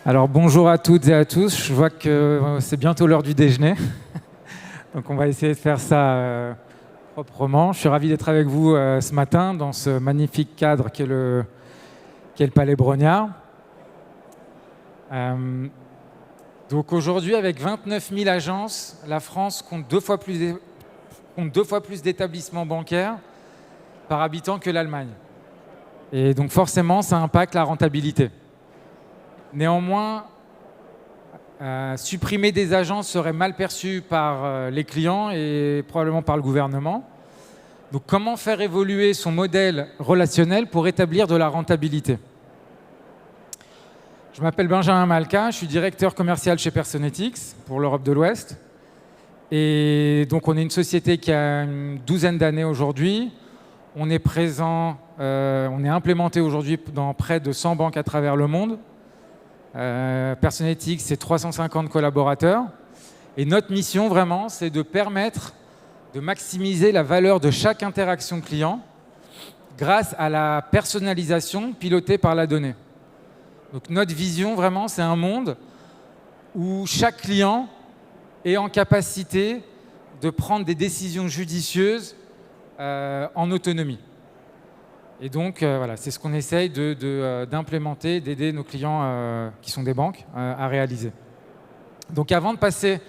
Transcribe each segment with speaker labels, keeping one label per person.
Speaker 1: Alors bonjour à toutes et à tous, je vois que c'est bientôt l'heure du déjeuner, donc on va essayer de faire ça proprement. Je suis ravi d'être avec vous ce matin dans ce magnifique cadre qu'est le Palais Brognard. Donc aujourd'hui, avec 29 000 agences, la France compte deux fois plus d'établissements bancaires par habitant que l'Allemagne. Et donc forcément, ça impacte la rentabilité. Néanmoins, supprimer des agences serait mal perçu par les clients et probablement par le gouvernement. Donc comment faire évoluer son modèle relationnel pour établir de la rentabilité ? Je m'appelle Benjamin Malka, je suis directeur commercial chez Personetics pour l'Europe de l'Ouest. Et donc on est une société qui a une douzaine d'années aujourd'hui. On est présent, on est implémenté aujourd'hui dans près de 100 banques à travers le monde. Personetics, c'est 350 collaborateurs. Et notre mission, vraiment, c'est de permettre de maximiser la valeur de chaque interaction client grâce à la personnalisation pilotée par la donnée. Donc notre vision, vraiment, c'est un monde où chaque client est en capacité de prendre des décisions judicieuses en autonomie. Et donc, voilà, c'est ce qu'on essaye d'implémenter, d'aider nos clients qui sont des banques à réaliser. Donc, avant de passer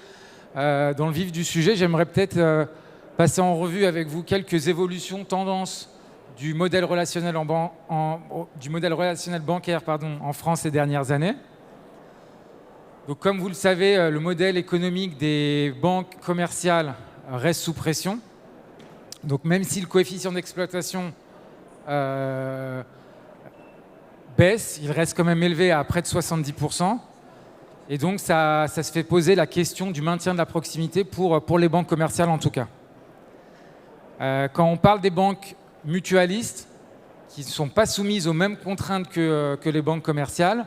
Speaker 1: dans le vif du sujet, j'aimerais peut-être passer en revue avec vous quelques évolutions, tendances du modèle relationnel, bancaire en France ces dernières années. Donc, comme vous le savez, le modèle économique des banques commerciales reste sous pression. Donc, même si le coefficient d'exploitation baisse, il reste quand même élevé à près de 70%. Et donc, ça se fait poser la question du maintien de la proximité pour les banques commerciales en tout cas. Quand on parle des banques mutualistes, qui ne sont pas soumises aux mêmes contraintes que les banques commerciales,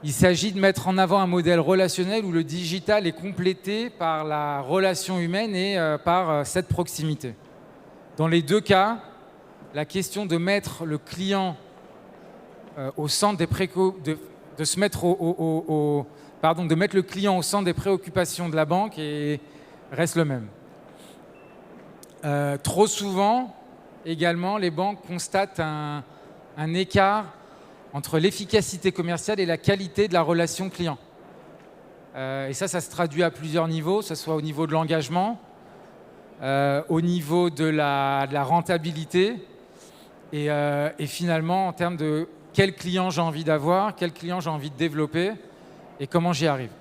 Speaker 1: il s'agit de mettre en avant un modèle relationnel où le digital est complété par la relation humaine et par cette proximité. Dans les deux cas, la question de mettre le client au centre des de mettre le client au centre des préoccupations de la banque reste le même. Trop souvent, également, les banques constatent un écart entre l'efficacité commerciale et la qualité de la relation client. Et ça se traduit à plusieurs niveaux, que ce soit au niveau de l'engagement, au niveau de la rentabilité et finalement en termes de quel client j'ai envie d'avoir, quel client j'ai envie de développer et comment j'y arrive.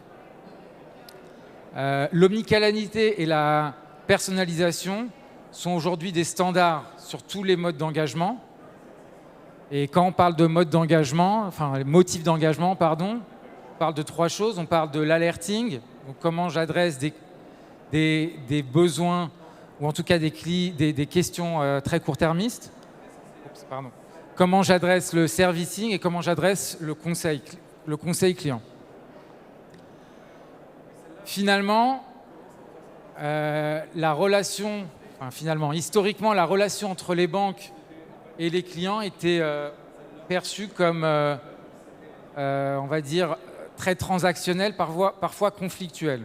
Speaker 1: L'omnicanalité et la personnalisation sont aujourd'hui des standards sur tous les modes d'engagement. Et quand on parle de mode d'engagement, enfin les motifs d'engagement, on parle de trois choses. On parle de l'alerting, donc comment j'adresse des besoins ou en tout cas des questions très court-termistes. Comment j'adresse le servicing et comment j'adresse le conseil client. Finalement, historiquement, la relation entre les banques et les clients était perçue comme, on va dire, très transactionnelle, parfois conflictuelle.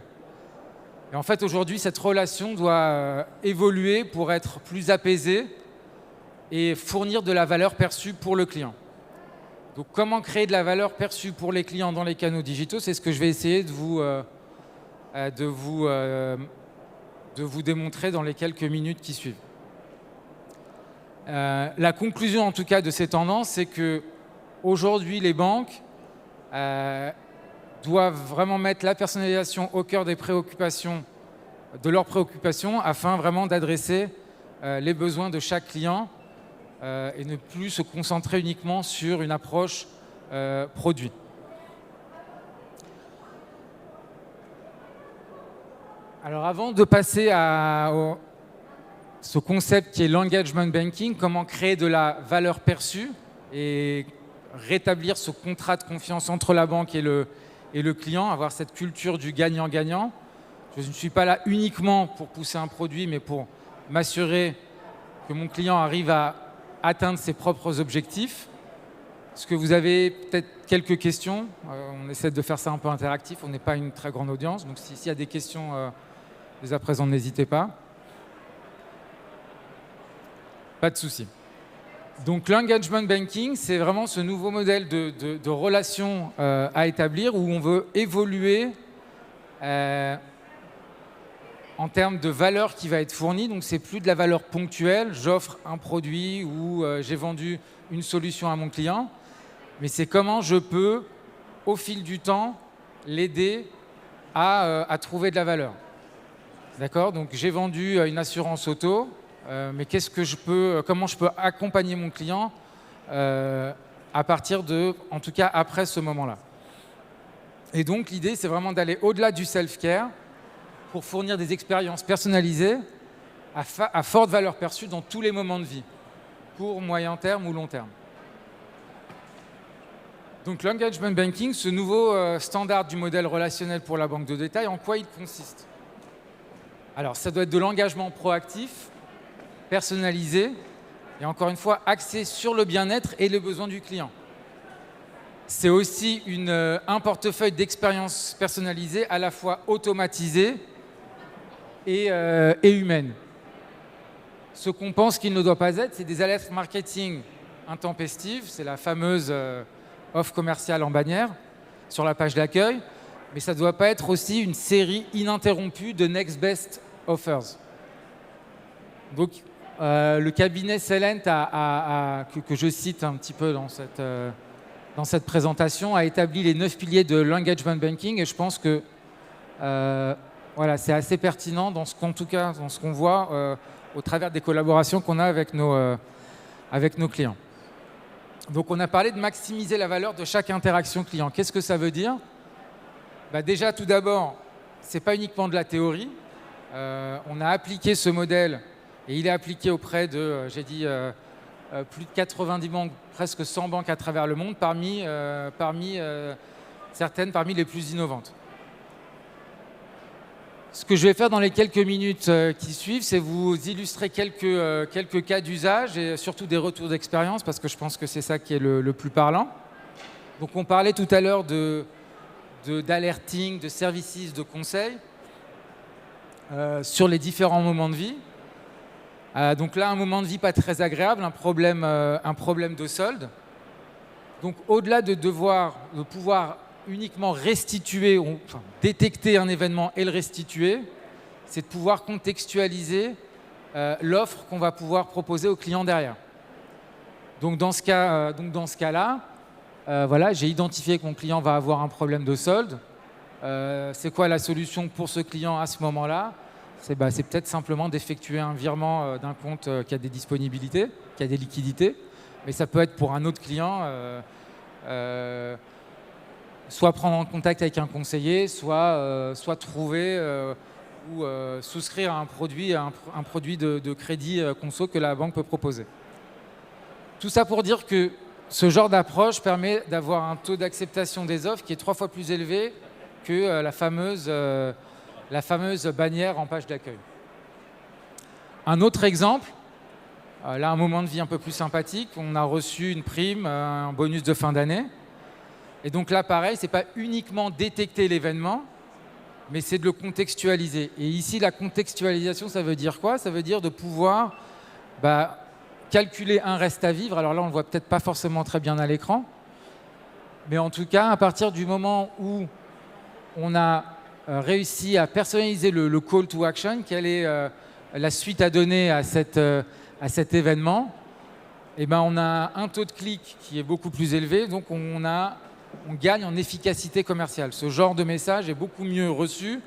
Speaker 1: Et en fait, aujourd'hui, cette relation doit évoluer pour être plus apaisée et fournir de la valeur perçue pour le client. Donc, comment créer de la valeur perçue pour les clients dans les canaux digitaux ? C'est ce que je vais essayer de vous démontrer dans les quelques minutes qui suivent. La conclusion, en tout cas, de ces tendances, c'est qu'aujourd'hui, les banques doivent vraiment mettre la personnalisation au cœur de leurs préoccupations afin vraiment d'adresser les besoins de chaque client et ne plus se concentrer uniquement sur une approche produit. Alors avant de passer à ce concept qui est l'engagement banking, comment créer de la valeur perçue et rétablir ce contrat de confiance entre la banque et le client, avoir cette culture du gagnant-gagnant. Je ne suis pas là uniquement pour pousser un produit, mais pour m'assurer que mon client arrive à atteindre ses propres objectifs. Est-ce que vous avez peut-être quelques questions? On essaie de faire ça un peu interactif, on n'est pas une très grande audience, donc s'il y a des questions dès à présent, n'hésitez pas. Pas de souci. Donc l'engagement banking, c'est vraiment ce nouveau modèle de relation à établir où on veut évoluer en termes de valeur qui va être fournie. Donc c'est plus de la valeur ponctuelle, j'offre un produit ou j'ai vendu une solution à mon client, mais c'est comment je peux, au fil du temps, l'aider à trouver de la valeur. D'accord? Donc j'ai vendu une assurance auto, mais comment je peux accompagner mon client à partir de, en tout cas après ce moment-là. Et donc l'idée, c'est vraiment d'aller au-delà du self-care pour fournir des expériences personnalisées à forte valeur perçue dans tous les moments de vie, court, moyen terme ou long terme. Donc l'engagement banking, ce nouveau standard du modèle relationnel pour la banque de détail, en quoi il consiste? Alors ça doit être de l'engagement proactif, personnalisé et encore une fois axé sur le bien-être et le besoin du client. C'est aussi un portefeuille d'expériences personnalisées à la fois automatisées et humaines. Ce qu'on pense qu'il ne doit pas être, c'est des alertes marketing intempestives, c'est la fameuse offre commerciale en bannière sur la page d'accueil, mais ça ne doit pas être aussi une série ininterrompue de next best offers. Donc le cabinet Celent que je cite un petit peu dans cette présentation a établi les 9 piliers de l'engagement banking et je pense que voilà, c'est assez pertinent dans ce qu'on voit au travers des collaborations qu'on a avec nos clients. Donc on a parlé de maximiser la valeur de chaque interaction client. Qu'est-ce que ça veut dire? Déjà tout d'abord, ce n'est pas uniquement de la théorie. On a appliqué ce modèle et il est appliqué auprès de, j'ai dit, plus de 90 banques, presque 100 banques à travers le monde, parmi certaines parmi les plus innovantes. Ce que je vais faire dans les quelques minutes qui suivent, c'est vous illustrer quelques cas d'usage et surtout des retours d'expérience parce que je pense que c'est ça qui est le plus parlant. Donc on parlait tout à l'heure d'alerting, de services, de conseils sur les différents moments de vie. Donc là, un moment de vie pas très agréable, un problème de solde. Donc au-delà de pouvoir uniquement restituer, enfin, détecter un événement et le restituer, c'est de pouvoir contextualiser l'offre qu'on va pouvoir proposer au client derrière. Donc dans ce cas-là, voilà, j'ai identifié que mon client va avoir un problème de solde. C'est quoi la solution pour ce client à ce moment-là? C'est peut-être simplement d'effectuer un virement d'un compte qui a des disponibilités, qui a des liquidités, mais ça peut être pour un autre client soit prendre en contact avec un conseiller, soit trouver ou souscrire à un produit de crédit conso que la banque peut proposer. Tout ça pour dire que ce genre d'approche permet d'avoir un taux d'acceptation des offres qui est 3 fois plus élevé que la fameuse bannière en page d'accueil. Un autre exemple, là un moment de vie un peu plus sympathique, on a reçu une prime, un bonus de fin d'année. Et donc là, pareil, ce n'est pas uniquement détecter l'événement, mais c'est de le contextualiser. Et ici, la contextualisation, ça veut dire quoi? Ça veut dire de pouvoir calculer un reste à vivre. Alors là, on ne le voit peut-être pas forcément très bien à l'écran, mais en tout cas, à partir du moment où on a réussi à personnaliser le call to action, quelle est la suite à donner à cet événement, et on a un taux de clic qui est beaucoup plus élevé, donc on gagne en efficacité commerciale. Ce genre de message est beaucoup mieux reçu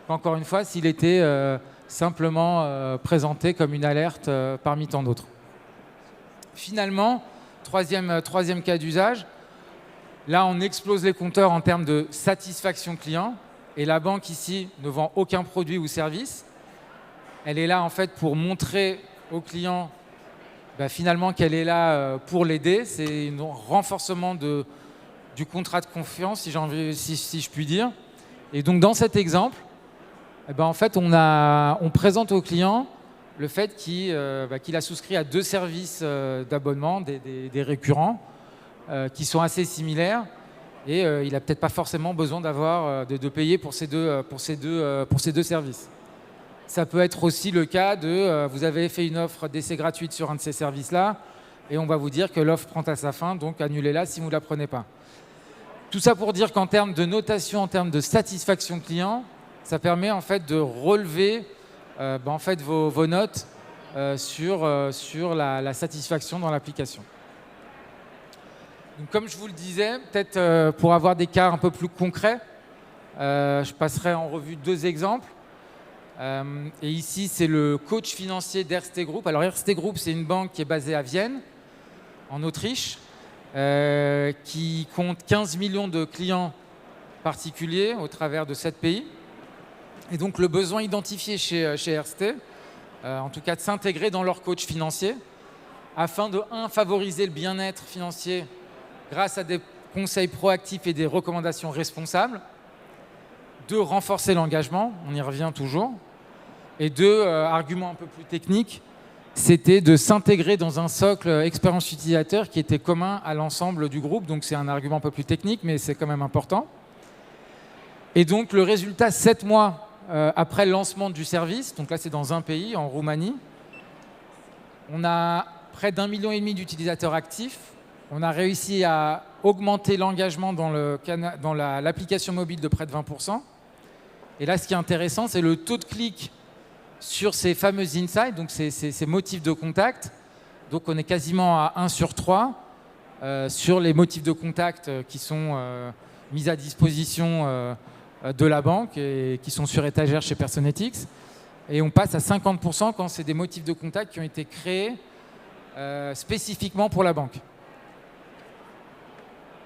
Speaker 1: qu'encore une fois s'il était simplement présenté comme une alerte parmi tant d'autres. Finalement, troisième cas d'usage, là on explose les compteurs en termes de satisfaction client et la banque ici ne vend aucun produit ou service. Elle est là en fait pour montrer au client finalement qu'elle est là pour l'aider. C'est un renforcement du contrat de confiance, si je puis dire. Et donc, dans cet exemple, en fait, on présente au client le fait qu'il a souscrit à 2 services d'abonnement, des récurrents, qui sont assez similaires et il n'a peut-être pas forcément besoin de payer pour ces deux services. Ça peut être aussi le cas de vous avez fait une offre d'essai gratuite sur un de ces services-là et on va vous dire que l'offre prend à sa fin, donc annulez-la si vous ne la prenez pas. Tout ça pour dire qu'en termes de notation, en termes de satisfaction client, ça permet en fait de relever vos notes sur la satisfaction dans l'application. Donc, comme je vous le disais, peut-être pour avoir des cas un peu plus concrets, je passerai en revue 2 exemples. Et ici, c'est le coach financier d'Erste Group. Alors, Erste Group, c'est une banque qui est basée à Vienne, en Autriche, qui compte 15 millions de clients particuliers au travers de 7 pays. Et donc, le besoin identifié chez Erste, en tout cas de s'intégrer dans leur coach financier, afin de, favoriser le bien-être financier grâce à des conseils proactifs et des recommandations responsables, 2, renforcer l'engagement, on y revient toujours, et 2, argument un peu plus technique, c'était de s'intégrer dans un socle expérience utilisateur qui était commun à l'ensemble du groupe. Donc c'est un argument un peu plus technique, mais c'est quand même important. Et donc le résultat, 7 mois après le lancement du service, donc là c'est dans un pays, en Roumanie, on a près d'1,5 million d'utilisateurs actifs. On a réussi à augmenter l'engagement dans l'application mobile de près de 20%. Et là, ce qui est intéressant, c'est le taux de clic sur ces fameux insights, donc ces motifs de contact. Donc on est quasiment à 1 sur 3 sur les motifs de contact qui sont mis à disposition de la banque et qui sont sur étagère chez Personetics. Et on passe à 50% quand c'est des motifs de contact qui ont été créés spécifiquement pour la banque.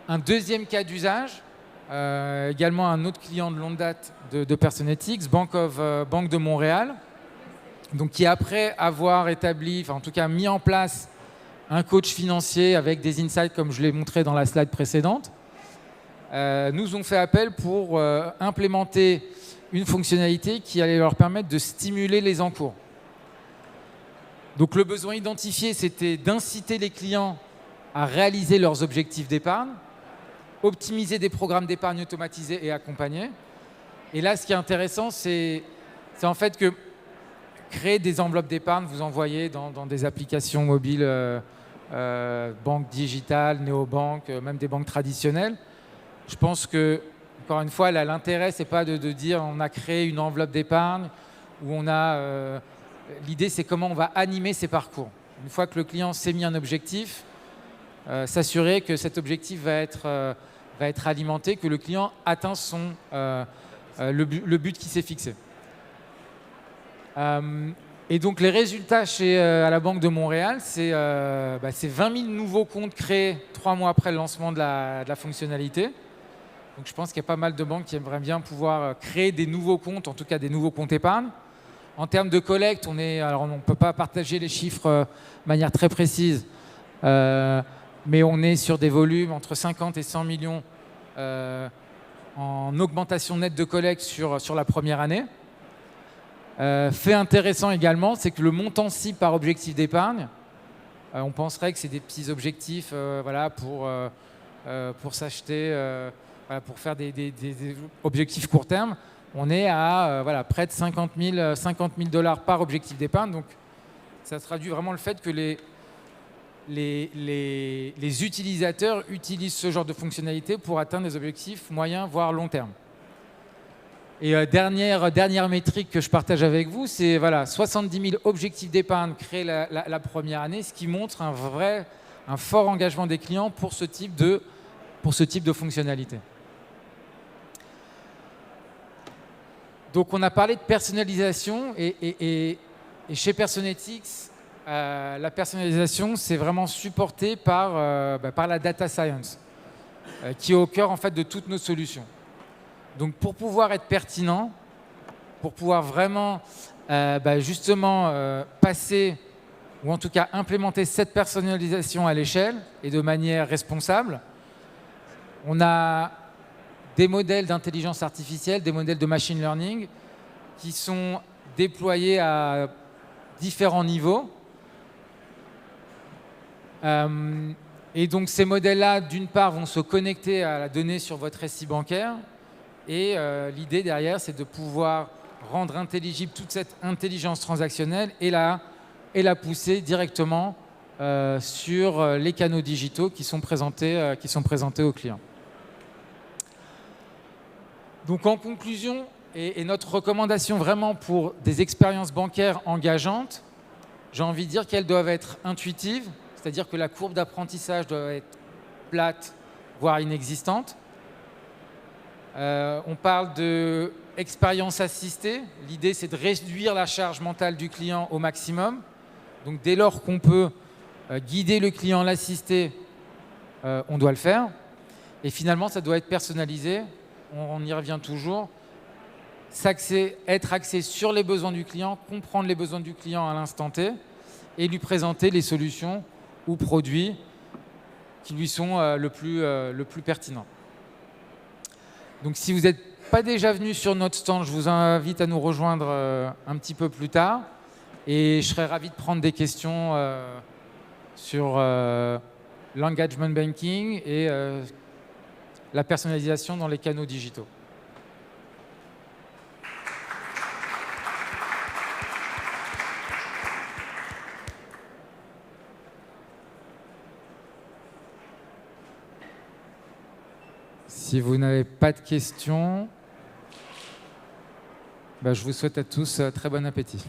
Speaker 1: Un deuxième cas d'usage, également un autre client de longue date de Personetics, Banque de Montréal, donc qui après avoir établi, enfin en tout cas mis en place un coach financier avec des insights comme je l'ai montré dans la slide précédente, nous ont fait appel pour implémenter une fonctionnalité qui allait leur permettre de stimuler les encours. Donc le besoin identifié, c'était d'inciter les clients à réaliser leurs objectifs d'épargne, optimiser des programmes d'épargne automatisés et accompagnés. Et là, ce qui est intéressant, c'est en fait que créer des enveloppes d'épargne, vous envoyez dans des applications mobiles, banques digitales, néobanques, même des banques traditionnelles. Je pense que, encore une fois, là, l'intérêt, c'est pas de dire on a créé une enveloppe d'épargne où on a... L'idée, c'est comment on va animer ces parcours. Une fois que le client s'est mis un objectif, s'assurer que cet objectif va être alimenté, que le client atteint le but qui s'est fixé. Et donc les résultats à la Banque de Montréal, c'est 20 000 nouveaux comptes créés 3 mois après le lancement de la fonctionnalité. Donc je pense qu'il y a pas mal de banques qui aimeraient bien pouvoir créer des nouveaux comptes, en tout cas des nouveaux comptes épargne. En termes de collecte, on ne peut pas partager les chiffres de manière très précise, mais on est sur des volumes entre 50 et 100 millions en augmentation nette de collecte sur la première année. Fait intéressant également, c'est que le montant cible par objectif d'épargne, on penserait que c'est des petits objectifs pour s'acheter, pour faire des objectifs court terme. On est à près de 50 000 $ par objectif d'épargne. Donc, ça traduit vraiment le fait que les utilisateurs utilisent ce genre de fonctionnalité pour atteindre des objectifs moyens, voire long terme. Et dernière métrique que je partage avec vous, c'est 70 000 objectifs d'épargne créés la première année, ce qui montre un fort engagement des clients pour ce type de fonctionnalité. Donc on a parlé de personnalisation et chez Personetics, la personnalisation, c'est vraiment supporté par la data science, qui est au cœur en fait de toutes nos solutions. Donc pour pouvoir être pertinent, pour pouvoir vraiment passer ou en tout cas implémenter cette personnalisation à l'échelle et de manière responsable, on a des modèles d'intelligence artificielle, des modèles de machine learning qui sont déployés à différents niveaux. Et donc ces modèles-là, d'une part, vont se connecter à la donnée sur votre récit bancaire. Et l'idée derrière, c'est de pouvoir rendre intelligible toute cette intelligence transactionnelle et la pousser directement sur les canaux digitaux qui sont présentés aux clients. Donc en conclusion, et notre recommandation vraiment pour des expériences bancaires engageantes, j'ai envie de dire qu'elles doivent être intuitives, c'est-à-dire que la courbe d'apprentissage doit être plate, voire inexistante. On parle d'expérience assistée. L'idée, c'est de réduire la charge mentale du client au maximum. Donc dès lors qu'on peut guider le client, l'assister, on doit le faire. Et finalement, ça doit être personnalisé. On y revient toujours. Être axé sur les besoins du client, comprendre les besoins du client à l'instant T et lui présenter les solutions ou produits qui lui sont le plus pertinents. Donc si vous n'êtes pas déjà venu sur notre stand, je vous invite à nous rejoindre un petit peu plus tard et je serais ravi de prendre des questions sur l'engagement banking et la personnalisation dans les canaux digitaux. Si vous n'avez pas de questions, je vous souhaite à tous très bon appétit.